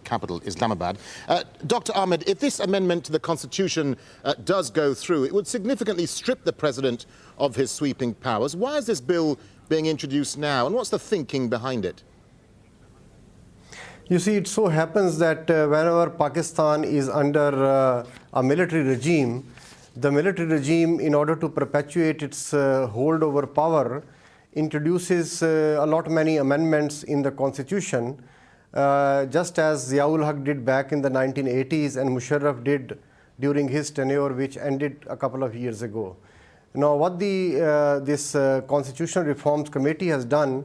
capital, Islamabad. Dr. Ahmad, if this amendment to the Constitution does go through, it would significantly strip the President of his sweeping powers. Why is this bill being introduced now, and what's the thinking behind it? You see, it so happens that whenever Pakistan is under a military regime, the military regime, in order to perpetuate its hold over power, introduces many amendments in the Constitution, just as Ziaul-Haq did back in the 1980s and Musharraf did during his tenure, which ended a couple of years ago. Now, what this Constitutional Reforms Committee has done,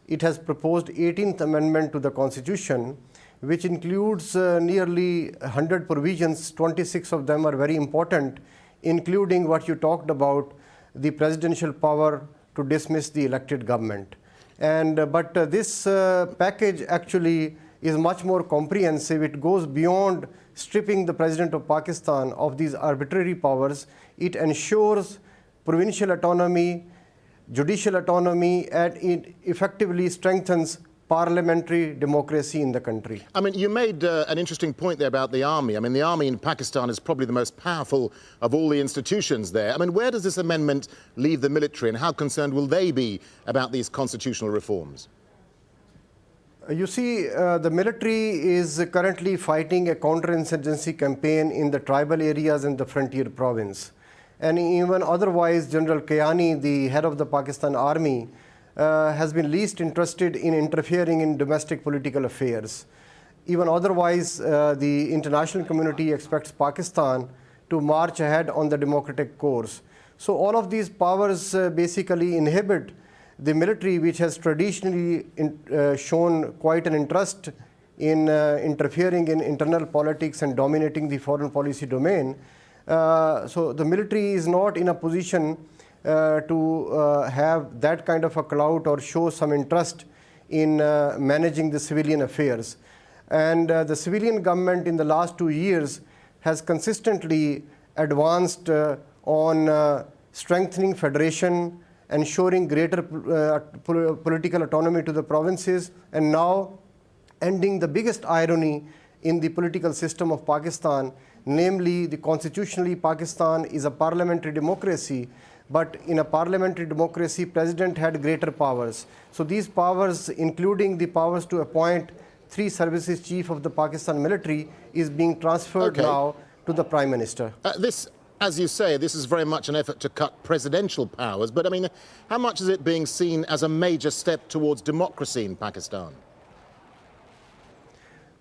it has proposed 18th Amendment to the Constitution, which includes nearly 100 provisions. 26 of them are very important, including what you talked about, the presidential power to dismiss the elected government. But this package actually is much more comprehensive. It goes beyond stripping the President of Pakistan of these arbitrary powers. It ensures provincial autonomy, judicial autonomy, and it effectively strengthens parliamentary democracy in the country. I mean, you made an interesting point there about the army. I mean, the army in Pakistan is probably the most powerful of all the institutions there. I mean, where does this amendment leave the military, and how concerned will they be about these constitutional reforms? You see, the military is currently fighting a counterinsurgency campaign in the tribal areas and the frontier province. And even otherwise, General Kayani, the head of the Pakistan Army, has been least interested in interfering in domestic political affairs. Even otherwise, the international community expects Pakistan to march ahead on the democratic course. So all of these powers basically inhibit the military, which has traditionally shown quite an interest in interfering in internal politics and dominating the foreign policy domain. So the military is not in a position to have that kind of a clout or show some interest in managing the civilian affairs. And the civilian government in the last 2 years has consistently advanced on strengthening federation, ensuring greater political autonomy to the provinces, and now ending the biggest irony in the political system of Pakistan, namely, constitutionally Pakistan is a parliamentary democracy, but in a parliamentary democracy, president had greater powers. So these powers, including the powers to appoint 3 services chief of the Pakistan military, is being transferred now to the Prime Minister. This, as you say, this is very much an effort to cut presidential powers, but I mean, how much is it being seen as a major step towards democracy in Pakistan?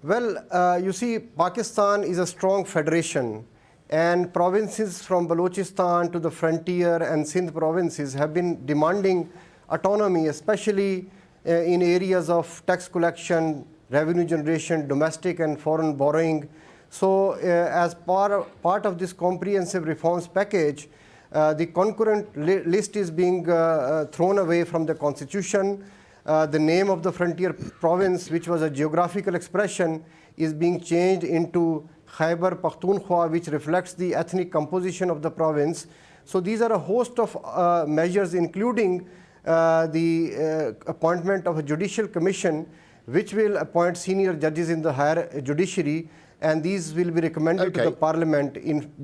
Well, you see, Pakistan is a strong federation, and provinces from Balochistan to the frontier and Sindh provinces have been demanding autonomy, especially in areas of tax collection, revenue generation, domestic and foreign borrowing. So as part of this comprehensive reforms package, the concurrent list is being thrown away from the Constitution. The name of the frontier province, which was a geographical expression, is being changed into Khyber Pakhtunkhwa, which reflects the ethnic composition of the province. So these are a host of measures, including the appointment of a judicial commission, which will appoint senior judges in the higher judiciary, and these will be recommended to the parliament.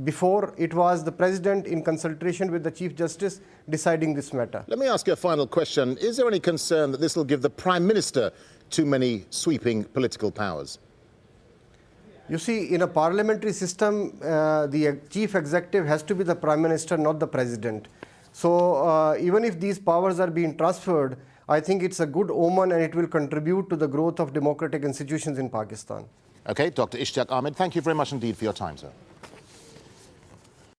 Before, it was the president, in consultation with the chief justice, deciding this matter. Let me ask you a final question. Is there any concern that this will give the prime minister too many sweeping political powers? You see, in a parliamentary system, the chief executive has to be the prime minister, not the president. So even if these powers are being transferred, I think it's a good omen, and it will contribute to the growth of democratic institutions in Pakistan. Okay, Dr. Ishtiaq Ahmad, thank you very much indeed for your time, sir.